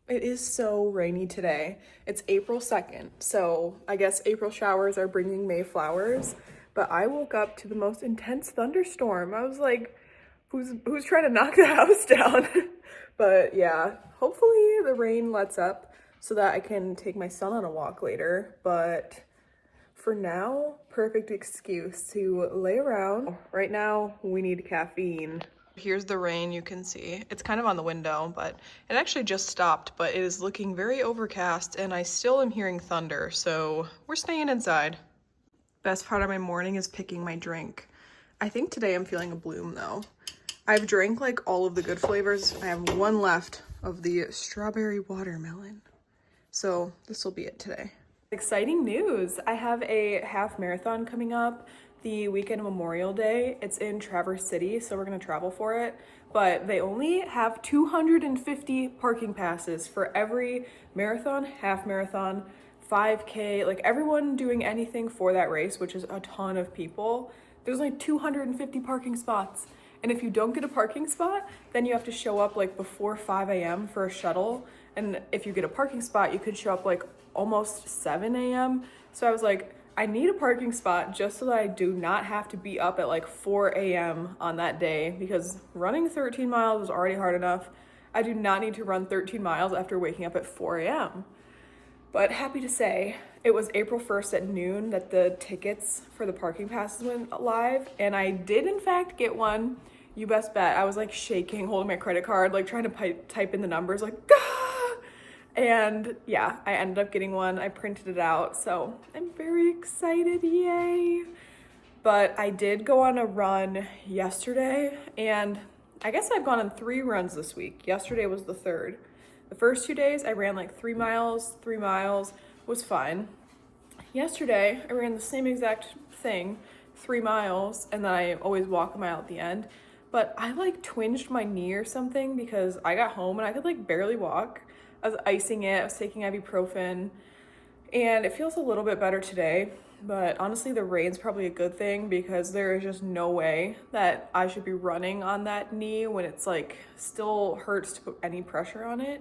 It is so rainy today. It's April 2nd, so I guess April showers are bringing May flowers, but I woke up to the most intense thunderstorm. I was like, who's trying to knock the house down? But yeah, hopefully the rain lets up so that I can take my son on a walk later, but for now, perfect excuse to lay around. Right now, we need caffeine. Here's the rain, you can see. It's kind of on the window, but it actually just stopped, but it is looking very overcast and I still am hearing thunder, so we're staying inside. Best part of my morning is picking my drink. I think today I'm feeling a bloom though. I've drank like all of the good flavors. I have one left of the strawberry watermelon. So this will be it today. Exciting news. I have a half marathon coming up the weekend of Memorial Day. It's in Traverse City, so we're gonna travel for it. But they only have 250 parking passes for every marathon, half marathon, 5K, like everyone doing anything for that race, which is a ton of people. There's only 250 parking spots. And if you don't get a parking spot, then you have to show up like before 5 a.m. for a shuttle. And if you get a parking spot, you could show up like almost 7 a.m. So I was like, I need a parking spot just so that I do not have to be up at like 4 a.m. on that day, because running 13 miles is already hard enough. I do not need to run 13 miles after waking up at 4 a.m. But happy to say, it was April 1st at noon that the tickets for the parking passes went live, and I did in fact get one. You best bet. I was like shaking, holding my credit card, like trying to type in the numbers, like, ah! And yeah, I ended up getting one. I printed it out, so I'm very excited, yay. But I did go on a run yesterday, and I guess I've gone on 3 runs this week. Yesterday was the 3rd. The first 2 days I ran like 3 miles, was fine. Yesterday I ran the same exact thing, 3 miles, and then I always walk a mile at the end. But I like twinged my knee or something because I got home and I could like barely walk. I was icing it, I was taking ibuprofen, and it feels a little bit better today. But honestly, the rain's probably a good thing because there is just no way that I should be running on that knee when it's like still hurts to put any pressure on it.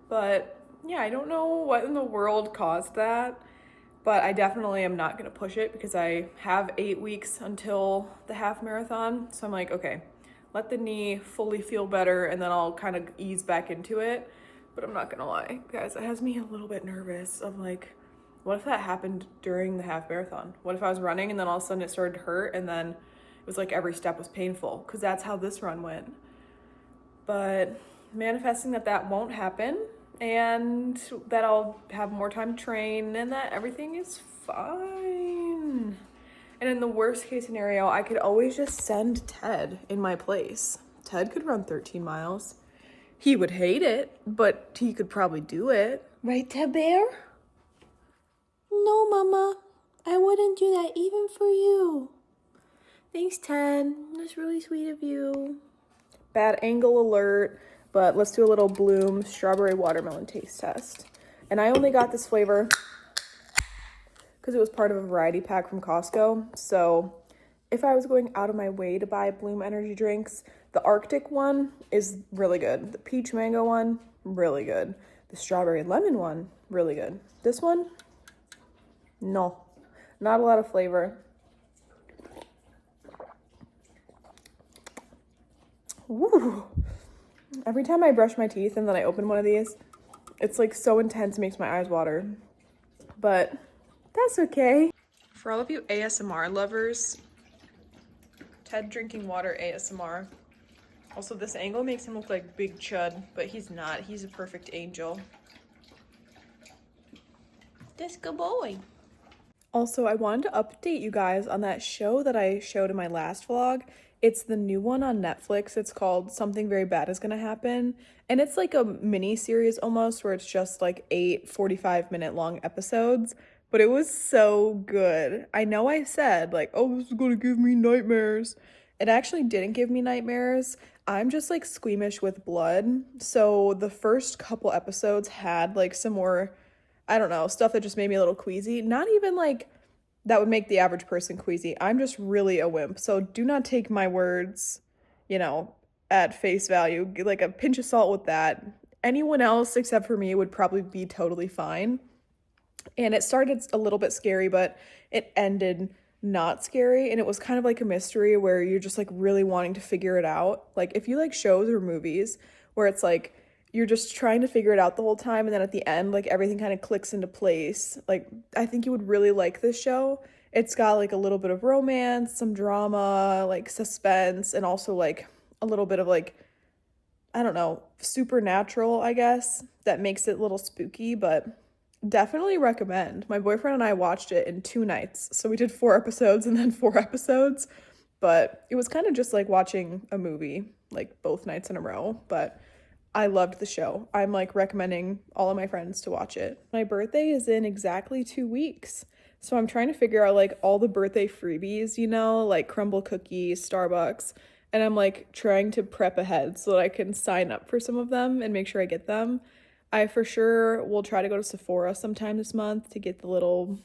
But yeah, I don't know what in the world caused that, but I definitely am not gonna push it because I have 8 weeks until the half marathon. So I'm like, okay, let the knee fully feel better and then I'll kind of ease back into it. But I'm not gonna lie, guys, it has me a little bit nervous of like, what if that happened during the half marathon? What if I was running and then all of a sudden it started to hurt and then it was like every step was painful? Because that's how this run went. But manifesting that that won't happen and that I'll have more time to train and that everything is fine. And in the worst case scenario, I could always just send Ted in my place. Ted could run 13 miles. He would hate it, but he could probably do it. Right, Ted Bear? No, Mama. I wouldn't do that even for you. Thanks, Ted. That's really sweet of you. Bad angle alert, but let's do a little Bloom strawberry watermelon taste test. And I only got this flavor because it was part of a variety pack from Costco. So if I was going out of my way to buy Bloom energy drinks, the Arctic one is really good. The peach mango one, really good. The strawberry lemon one, really good. This one, no, not a lot of flavor. Woo. Every time I brush my teeth and then I open one of these, it's like so intense, it makes my eyes water. But that's okay. For all of you ASMR lovers, Ted drinking water ASMR. Also, this angle makes him look like Big Chud, but he's not. He's a perfect angel. That's good boy. Also, I wanted to update you guys on that show that I showed in my last vlog. It's the new one on Netflix. It's called Something Very Bad Is Gonna Happen. And it's like a mini series almost, where it's just like 8 45-minute long episodes. But it was so good. I know I said like, oh, this is gonna give me nightmares. It actually didn't give me nightmares. I'm just like squeamish with blood. So the first couple episodes had like some more, I don't know, stuff that just made me a little queasy. Not even like that would make the average person queasy. I'm just really a wimp. So do not take my words, at face value. Like a pinch of salt with that. anyone else except for me would probably be totally fine. And it started a little bit scary, but it ended not scary. And it was kind of like a mystery where you're just like really wanting to figure it out. Like if you like shows or movies where it's like you're just trying to figure it out the whole time, and then at the end, like everything kind of clicks into place. Like I think you would really like this show. It's got like a little bit of romance, some drama, like suspense, and also like a little bit of like, I don't know, supernatural, I guess, that makes it a little spooky, but definitely recommend. My boyfriend and I watched it in 2 nights. So we did 4 episodes and then 4 episodes, but it was kind of just like watching a movie, like both nights in a row. But I loved the show. I'm like recommending all of my friends to watch it. My birthday is in exactly 2 weeks. So I'm trying to figure out like all the birthday freebies, like crumble cookies, Starbucks. And I'm like trying to prep ahead so that I can sign up for some of them and make sure I get them. I for sure will try to go to Sephora sometime this month to get the little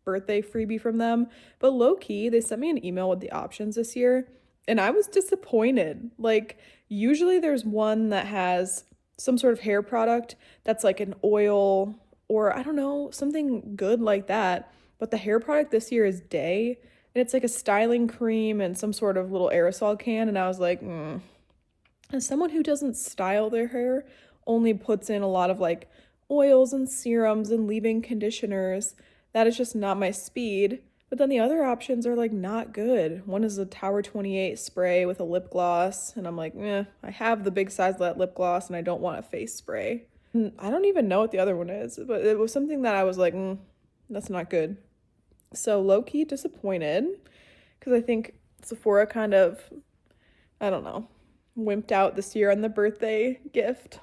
birthday freebie from them. But low key, they sent me an email with the options this year, and I was disappointed. Like, usually there's one that has some sort of hair product that's like an oil or I don't know, something good like that. But the hair product this year is Day, and it's like a styling cream and some sort of little aerosol can. And I was like, as someone who doesn't style their hair, only puts in a lot of like oils and serums and leave-in conditioners, that is just not my speed. But then the other options are like not good. One is a Tower 28 spray with a lip gloss, and I'm like, I have the big size of that lip gloss and I don't want a face spray. And I don't even know what the other one is, but it was something that I was like, that's not good. So low-key disappointed, because I think Sephora kind of, I don't know, wimped out this year on the birthday gift.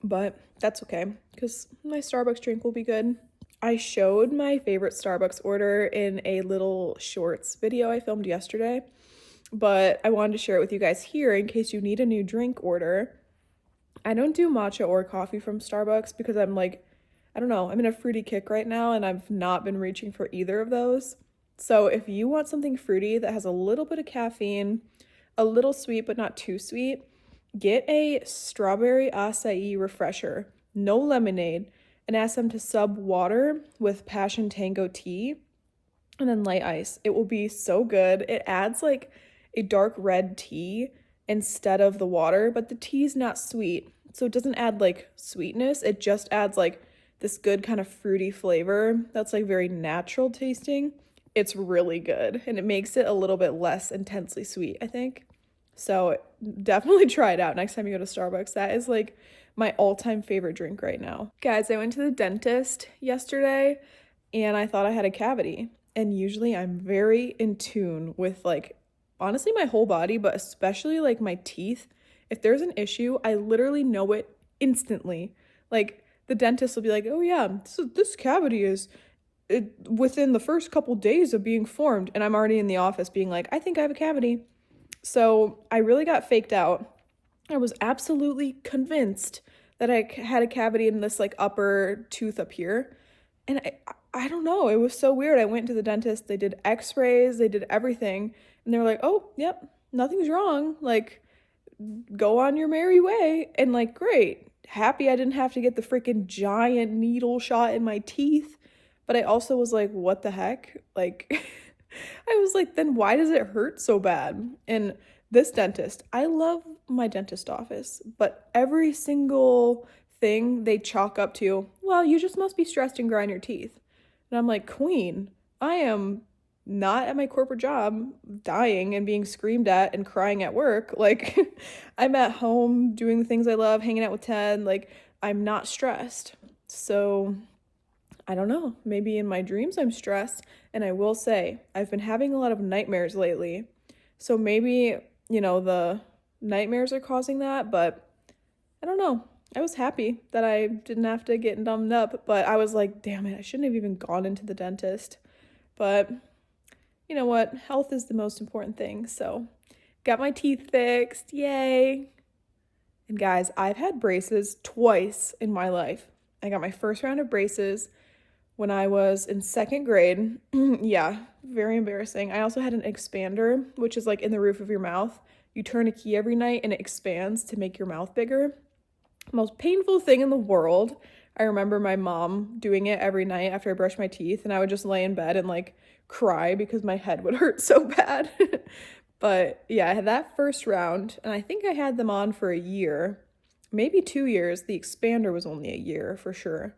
But that's okay, because my Starbucks drink will be good. I showed my favorite Starbucks order in a little shorts video I filmed yesterday, but I wanted to share it with you guys here in case you need a new drink order. I don't do matcha or coffee from Starbucks because I'm like, I don't know, I'm in a fruity kick right now and I've not been reaching for either of those. So if you want something fruity that has a little bit of caffeine, a little sweet but not too sweet, get a strawberry acai refresher, no lemonade, and ask them to sub water with passion tango tea and then light ice. It will be so good. It adds like a dark red tea instead of the water, but the tea is not sweet. So it doesn't add like sweetness. It just adds like this good kind of fruity flavor that's like very natural tasting. It's really good, and it makes it a little bit less intensely sweet, I think. So definitely try it out next time you go to Starbucks. That is like my all-time favorite drink right now. Guys, I went to the dentist yesterday and I thought I had a cavity. And usually I'm very in tune with like, honestly, my whole body, but especially like my teeth. If there's an issue, I literally know it instantly. Like the dentist will be like, oh yeah, this cavity is within the first couple days of being formed. And I'm already in the office being like, I think I have a cavity. So I really got faked out. I was absolutely convinced that I had a cavity in this like upper tooth up here. And I don't know, it was so weird. I went to the dentist, they did x-rays, they did everything. And they were like, oh, yep, nothing's wrong. Like, go on your merry way. And like, great. Happy I didn't have to get the freaking giant needle shot in my teeth. But I also was like, what the heck? Like, I was like, then why does it hurt so bad? And this dentist, I love my dentist office, but every single thing they chalk up to, well, you just must be stressed and grind your teeth. And I'm like, queen, I am not at my corporate job dying and being screamed at and crying at work. Like, I'm at home doing the things I love, hanging out with Ted. Like, I'm not stressed. So I don't know, maybe in my dreams I'm stressed. And I will say, I've been having a lot of nightmares lately. So maybe, the nightmares are causing that, but I don't know. I was happy that I didn't have to get numbed up, but I was like, damn it, I shouldn't have even gone into the dentist. But you know what? Health is the most important thing. So got my teeth fixed. Yay. And guys, I've had braces twice in my life. I got my first round of braces when I was in 2nd grade. Yeah, very embarrassing. I also had an expander, which is like in the roof of your mouth. You turn a key every night and it expands to make your mouth bigger. Most painful thing in the world. I remember my mom doing it every night after I brushed my teeth, and I would just lay in bed and like cry because my head would hurt so bad. But yeah, I had that first round, and I think I had them on for a year, maybe 2 years. The expander was only a year for sure.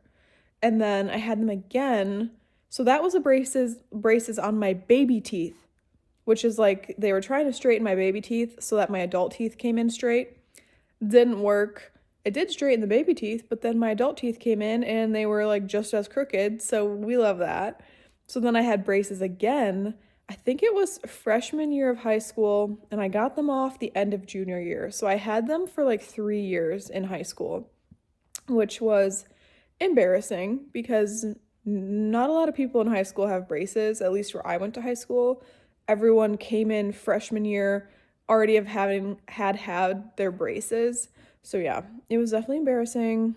And then I had them again. So that was a braces on my baby teeth, which is like they were trying to straighten my baby teeth so that my adult teeth came in straight. Didn't work. It did straighten the baby teeth, but then my adult teeth came in and they were like just as crooked. So we love that. So then I had braces again. I think it was freshman year of high school, and I got them off the end of junior year. So I had them for like 3 years in high school, which was embarrassing because not a lot of people in high school have braces, at least where I went to high school. Everyone came in freshman year already of having had their braces. So yeah, it was definitely embarrassing.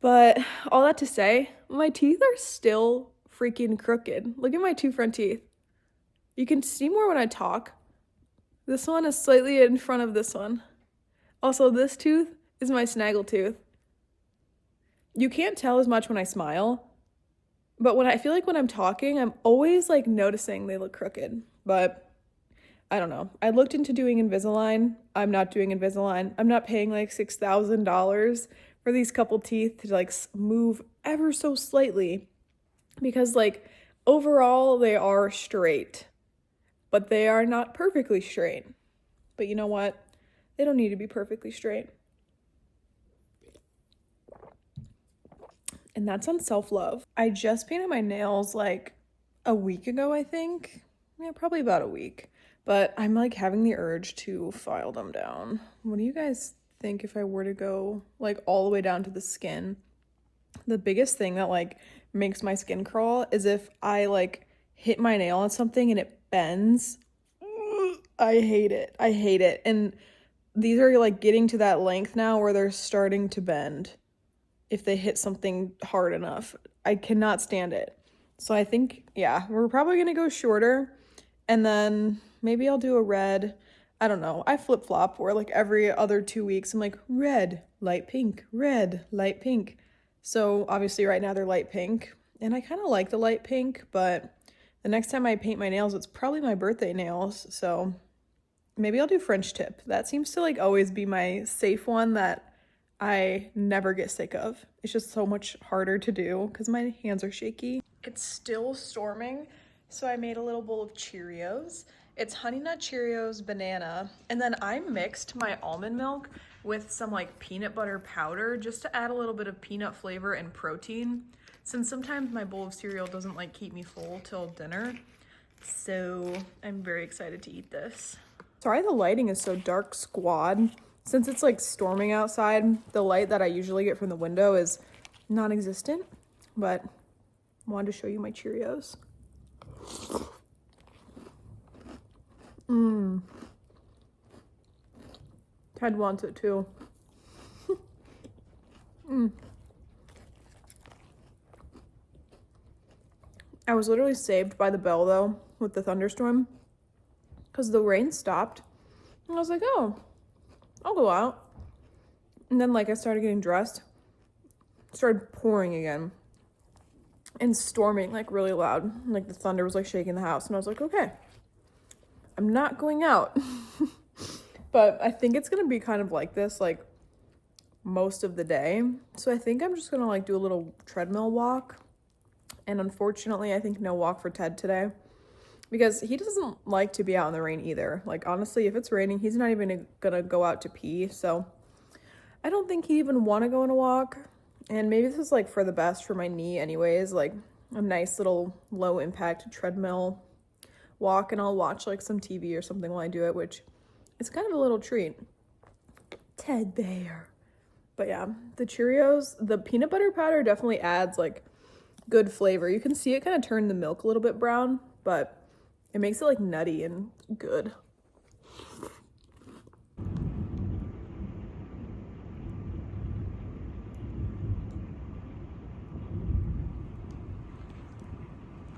But all that to say, my teeth are still freaking crooked. Look at my two front teeth. You can see more when I talk. This one is slightly in front of this one. Also, this tooth is my snaggle tooth. You can't tell as much when I smile, but when I feel like when I'm talking, I'm always like noticing they look crooked. But I don't know. I looked into doing Invisalign. I'm not doing Invisalign. I'm not paying like $6,000 for these couple teeth to like move ever so slightly, because like overall they are straight, but they are not perfectly straight. But you know what? They don't need to be perfectly straight. And that's on self-love. I just painted my nails like a week ago, I think. Yeah, probably about a week. But I'm like having the urge to file them down. What do you guys think if I were to go like all the way down to the skin? The biggest thing that like makes my skin crawl is if I like hit my nail on something and it bends. I hate it. I hate it. And these are like getting to that length now where they're starting to bend if they hit something hard enough. I cannot stand it. So I think, yeah, we're probably gonna go shorter, and then maybe I'll do a red. I don't know. I flip-flop where like every other 2 weeks I'm like red, light pink, red, light pink. So obviously right now they're light pink, and I kind of like the light pink, but the next time I paint my nails, it's probably my birthday nails. So maybe I'll do French tip. That seems to like always be my safe one that I never get sick of. It's just so much harder to do because my hands are shaky. It's still storming, so I made a little bowl of Cheerios. It's Honey Nut Cheerios, banana, and then I mixed my almond milk with some like peanut butter powder just to add a little bit of peanut flavor and protein, since sometimes my bowl of cereal doesn't like keep me full till dinner. So I'm very excited to eat this. Sorry the lighting is so dark squad. Since it's like storming outside, the light that I usually get from the window is non-existent, but I wanted to show you my Cheerios. Ted wants it too. I was literally saved by the bell though with the thunderstorm, because the rain stopped and I was like, oh, I'll go out. And then like I started getting dressed, it started pouring again and storming like really loud. Like the thunder was like shaking the house, and I was like, okay, I'm not going out. But I think it's gonna be kind of like this like most of the day. So I think I'm just gonna like do a little treadmill walk. And unfortunately, I think no walk for Ted today, because he doesn't like to be out in the rain either. Like honestly, if it's raining, he's not even gonna go out to pee. So I don't think he'd even want to go on a walk. And maybe this is like for the best for my knee anyways, like a nice little low impact treadmill walk, and I'll watch like some TV or something while I do it, which is kind of a little treat. Ted Bear. But yeah, the Cheerios, the peanut butter powder definitely adds like good flavor. You can see it kind of turn the milk a little bit brown, but it makes it like nutty and good.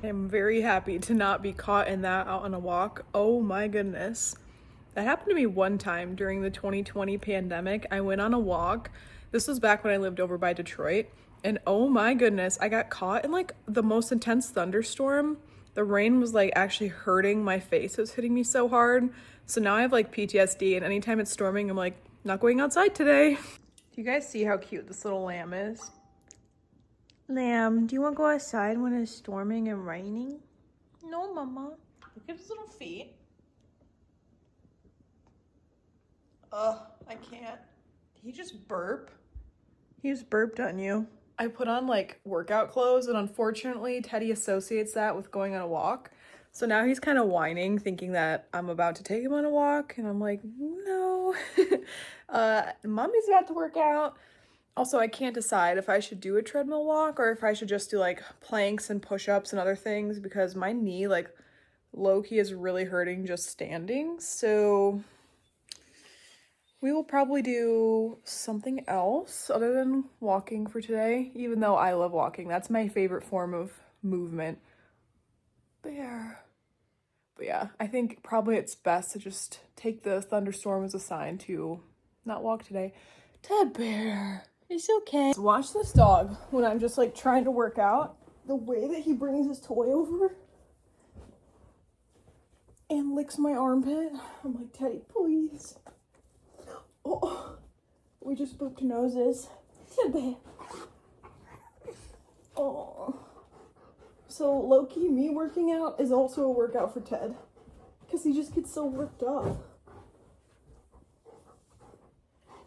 I'm very happy to not be caught in that out on a walk. Oh my goodness. That happened to me one time during the 2020 pandemic. I went on a walk. This was back when I lived over by Detroit. And oh my goodness, I got caught in like the most intense thunderstorm. The rain was like actually hurting my face. It was hitting me so hard. So now I have like PTSD, and anytime it's storming, I'm like, not going outside today. Do you guys see how cute this little lamb is? Lamb, do you want to go outside when it's storming and raining? No, Mama. Look at his little feet. Ugh, I can't. Did he just burp? He just burped on you. I put on like workout clothes, and unfortunately Teddy associates that with going on a walk. So now he's kind of whining, thinking that I'm about to take him on a walk, and I'm like, no. Mommy's about to work out. Also, I can't decide if I should do a treadmill walk or if I should just do like planks and push-ups and other things, because my knee, like, low-key is really hurting just standing. So we will probably do something else other than walking for today, even though I love walking. That's my favorite form of movement. Bear. But yeah, I think probably it's best to just take the thunderstorm as a sign to not walk today. Ted Bear, it's okay. Watch this dog when I'm just like trying to work out. The way that he brings his toy over and licks my armpit. I'm like, Teddy, please. Oh, we just booped noses. Ted Bear. Oh. So low-key, me working out is also a workout for Ted, because he just gets so worked up.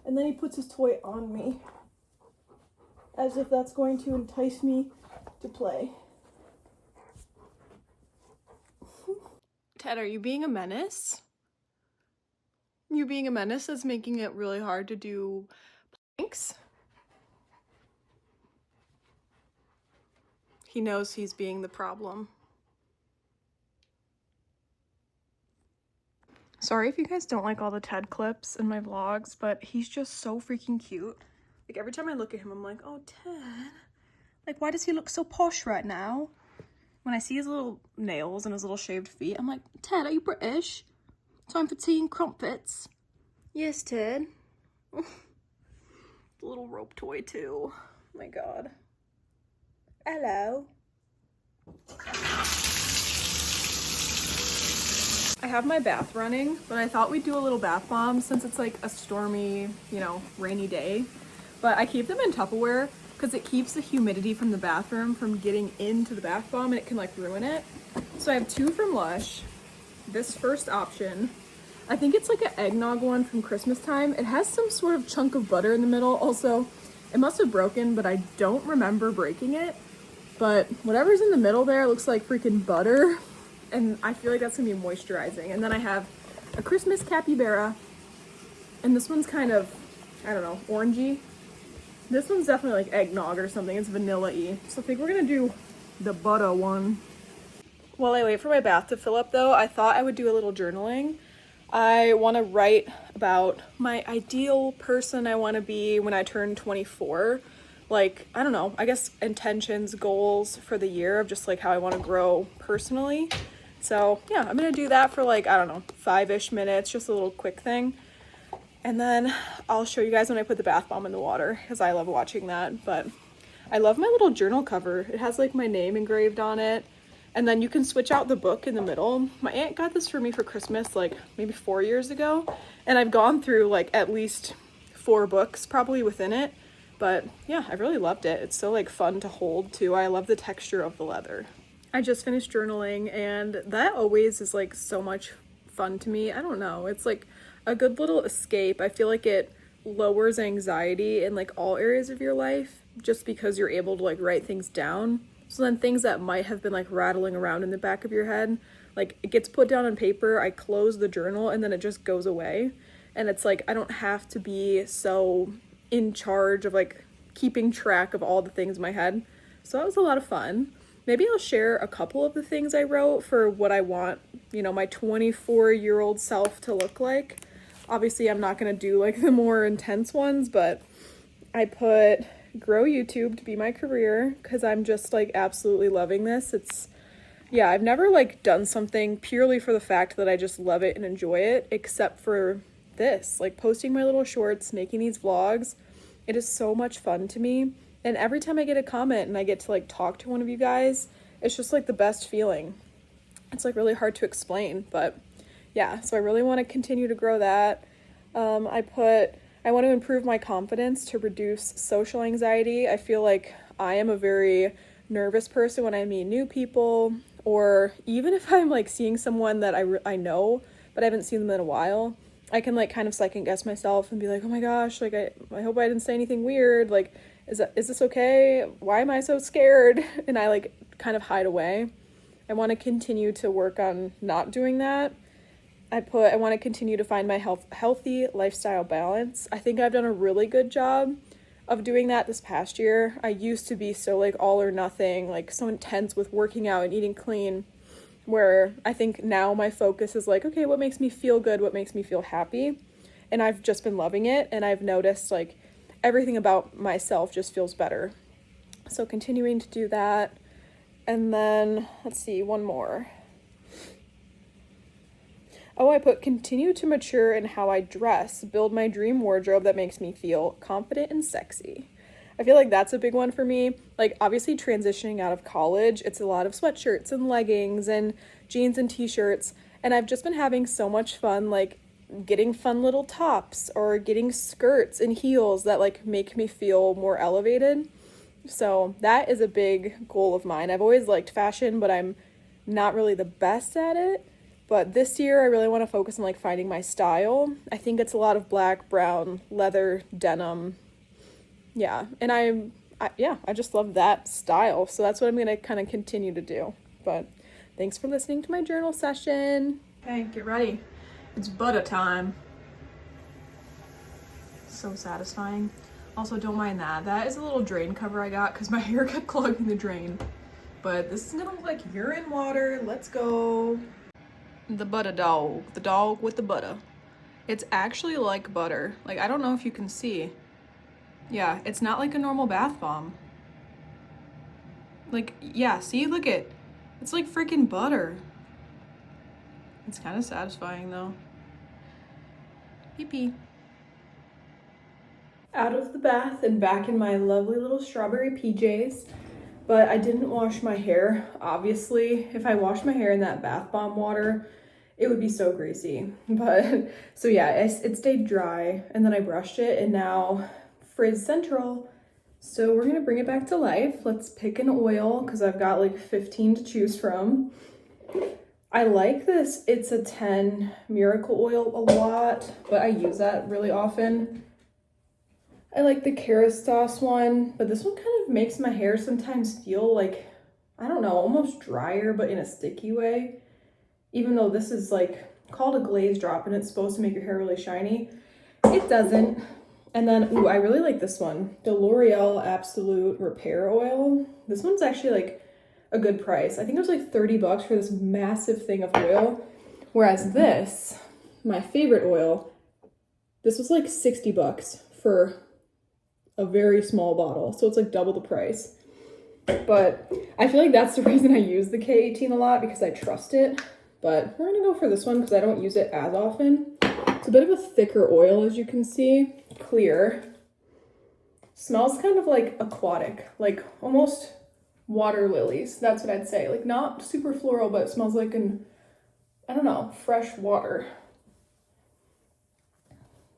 And then he puts his toy on me, as if that's going to entice me to play. Ted, are you being a menace? You being a menace is making it really hard to do planks. He knows he's being the problem. Sorry if you guys don't like all the Ted clips in my vlogs, but he's just so freaking cute. Like, every time I look at him, I'm like, oh, Ted. Like, why does he look so posh right now? When I see his little nails and his little shaved feet, I'm like, Ted, are you British? Time for tea and crumpets. Yes, Ted. The little rope toy, too. Oh my God. Hello. I have my bath running, but I thought we'd do a little bath bomb since it's like a stormy, you know, rainy day. But I keep them in Tupperware because it keeps the humidity from the bathroom from getting into the bath bomb, and it can like ruin it. So I have two from Lush. This first option, I think it's like an eggnog one from Christmas time. It has some sort of chunk of butter in the middle. Also, it must have broken, but I don't remember breaking it. But whatever's in the middle there looks like freaking butter. And I feel like that's gonna be moisturizing. And then I have a Christmas capybara. And this one's kind of, I don't know, orangey. This one's definitely like eggnog or something. It's vanilla-y. So I think we're gonna do the butter one. While I wait for my bath to fill up though, I thought I would do a little journaling. I want to write about my ideal person I want to be when I turn 24. Like, I don't know, I guess intentions, goals for the year of just like how I want to grow personally. So yeah, I'm gonna do that for like, I don't know, 5-ish minutes, just a little quick thing. And then I'll show you guys when I put the bath bomb in the water, because I love watching that. But I love my little journal cover. It has like my name engraved on it. And then you can switch out the book in the middle. My aunt got this for me for Christmas like maybe 4 years ago. And I've gone through like at least 4 books probably within it. But yeah, I really loved it. It's so like fun to hold too. I love the texture of the leather. I just finished journaling, and that always is like so much fun to me. I don't know. It's like a good little escape. I feel like it lowers anxiety in like all areas of your life just because you're able to like write things down. So then things that might have been like rattling around in the back of your head, like it gets put down on paper, I close the journal, and then it just goes away. And it's like, I don't have to be so in charge of like keeping track of all the things in my head. So that was a lot of fun. Maybe I'll share a couple of the things I wrote for what I want, you know, my 24-year-old self to look like. Obviously, I'm not going to do like the more intense ones, but I put grow YouTube to be my career because I'm just like absolutely loving this. It's, yeah, I've never like done something purely for the fact that I just love it and enjoy it, except for this, like posting my little shorts, making these vlogs. It is so much fun to me. And every time I get a comment and I get to like talk to one of you guys, it's just like the best feeling. It's like really hard to explain, but yeah, so I really want to continue to grow that. I want to improve my confidence to reduce social anxiety. I feel like I am a very nervous person when I meet new people, or even if I'm like seeing someone that I know, but I haven't seen them in a while. I can like kind of second guess myself and be like, oh my gosh, like I hope I didn't say anything weird. Like, is this okay? Why am I so scared? And I like kind of hide away. I want to continue to work on not doing that. I want to continue to find my healthy lifestyle balance. I think I've done a really good job of doing that this past year. I used to be so like all or nothing, like so intense with working out and eating clean, where I think now my focus is like, okay, what makes me feel good? What makes me feel happy? And I've just been loving it. And I've noticed like everything about myself just feels better. So continuing to do that. And then let's see, one more. Oh, I put continue to mature in how I dress, build my dream wardrobe that makes me feel confident and sexy. I feel like that's a big one for me. Like, obviously, transitioning out of college, it's a lot of sweatshirts and leggings and jeans and t-shirts. And I've just been having so much fun, like, getting fun little tops or getting skirts and heels that, like, make me feel more elevated. So that is a big goal of mine. I've always liked fashion, but I'm not really the best at it. But this year, I really want to focus on like finding my style. I think it's a lot of black, brown, leather, denim. Yeah, and I just love that style. So that's what I'm going to kind of continue to do. But thanks for listening to my journal session. Okay, get ready. It's butter time. So satisfying. Also, don't mind that. That is a little drain cover I got because my hair kept clogging the drain. But this is going to look like urine water. Let's go. The butter dog. The dog with the butter. It's actually like butter. Like, I don't know if you can see. Yeah, it's not like a normal bath bomb. Like, yeah, see? Look it. It's like freaking butter. It's kind of satisfying, though. Pee-pee. Out of the bath and back in my lovely little strawberry PJs. But I didn't wash my hair. Obviously, if I washed my hair in that bath bomb water, it would be so greasy. But, so yeah, it stayed dry, and then I brushed it, and now Frizz Central. So we're gonna bring it back to life. Let's pick an oil, because I've got like 15 to choose from. I like this It's a 10 Miracle Oil a lot, but I use that really often. I like the Kerastase one, but this one kind of makes my hair sometimes feel like, I don't know, almost drier, but in a sticky way. Even though this is like called a glaze drop and it's supposed to make your hair really shiny, it doesn't. And then, ooh, I really like this one, the L'Oreal Absolute Repair Oil. This one's actually like a good price. I think it was like 30 bucks for this massive thing of oil. Whereas this, my favorite oil, this was like 60 bucks for a very small bottle. So it's like double the price. But I feel like that's the reason I use the K18 a lot, because I trust it. But we're gonna go for this one because I don't use it as often. It's a bit of a thicker oil, as you can see. Clear. Smells kind of like aquatic, like almost water lilies. That's what I'd say. Like not super floral, but it smells like I don't know, fresh water.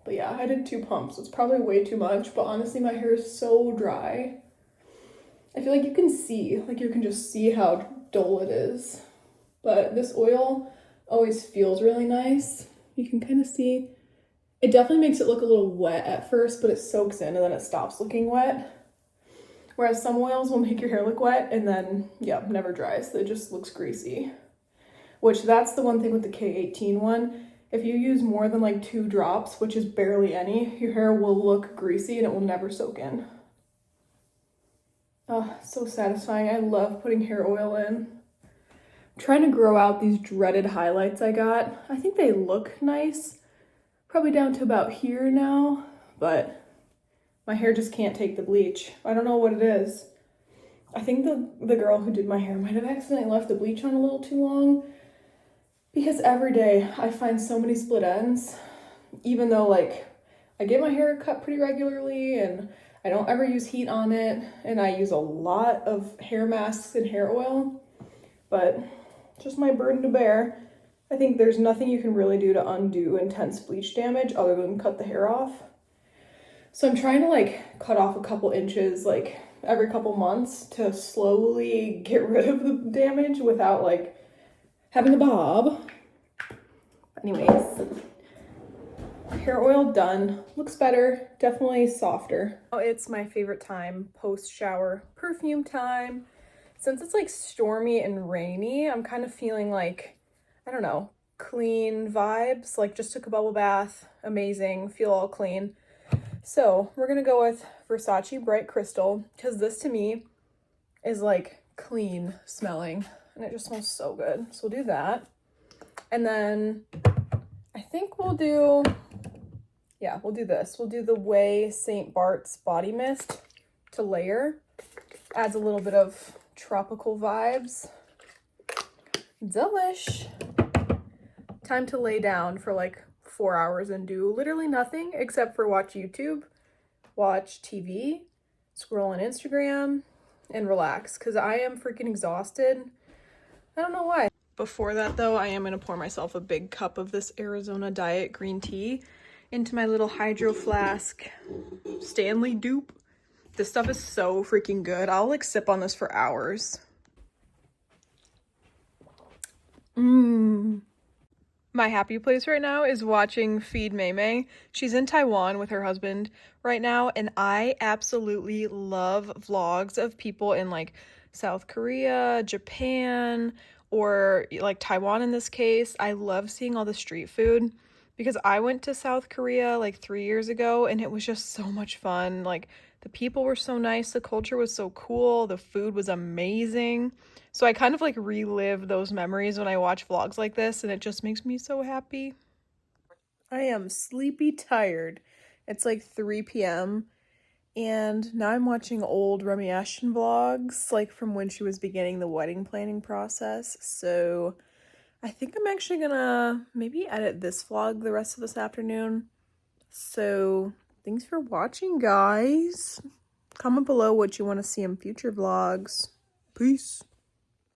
But yeah, I did 2 pumps. It's probably way too much, but honestly, my hair is so dry. I feel like you can see, like you can just see how dull it is. But this oil always feels really nice. You can kind of see. It definitely makes it look a little wet at first, but it soaks in and then it stops looking wet. Whereas some oils will make your hair look wet and then, yeah, never dries. It just looks greasy. Which that's the one thing with the K18 one. If you use more than like 2 drops, which is barely any, your hair will look greasy and it will never soak in. Oh, so satisfying. I love putting hair oil in. I'm trying to grow out these dreaded highlights I got. I think they look nice. Probably down to about here now, but my hair just can't take the bleach. I don't know what it is. I think the girl who did my hair might have accidentally left the bleach on a little too long, because every day I find so many split ends, even though like I get my hair cut pretty regularly and I don't ever use heat on it, and I use a lot of hair masks and hair oil, but just my burden to bear. I think there's nothing you can really do to undo intense bleach damage other than cut the hair off. So I'm trying to like cut off a couple inches like every couple months to slowly get rid of the damage without like having a bob. Anyways, hair oil done. Looks better, definitely softer. Oh, it's my favorite time, post-shower perfume time. Since it's like stormy and rainy, I'm kind of feeling like, I don't know, clean vibes. Like just took a bubble bath, amazing, feel all clean. So we're gonna go with Versace Bright Crystal, because this to me is like clean smelling and it just smells so good. So we'll do that. And then I think we'll do this. We'll do the Way St. Bart's Body Mist to layer. Adds a little bit of tropical vibes. Delish. Time to lay down for like 4 hours and do literally nothing except for watch YouTube, watch TV, scroll on Instagram, and relax, because I am freaking exhausted. I don't know why. Before that though, I am gonna pour myself a big cup of this Arizona Diet green tea into my little hydro flask Stanley dupe. This stuff is so freaking good. I'll like sip on this for hours. My happy place right now is watching Feed Mei Mei. She's in Taiwan with her husband right now, and I absolutely love vlogs of people in like South Korea, Japan, or like Taiwan in this case. I love seeing all the street food because I went to South Korea like 3 years ago and it was just so much fun. Like the people were so nice, the culture was so cool, the food was amazing. So I kind of like relive those memories when I watch vlogs like this, and it just makes me so happy. I am sleepy tired. It's like 3 p.m. and now I'm watching old Remy Ashton vlogs, like from when she was beginning the wedding planning process. So I think I'm actually gonna maybe edit this vlog the rest of this afternoon. So thanks for watching, guys. Comment below what you want to see in future vlogs. Peace.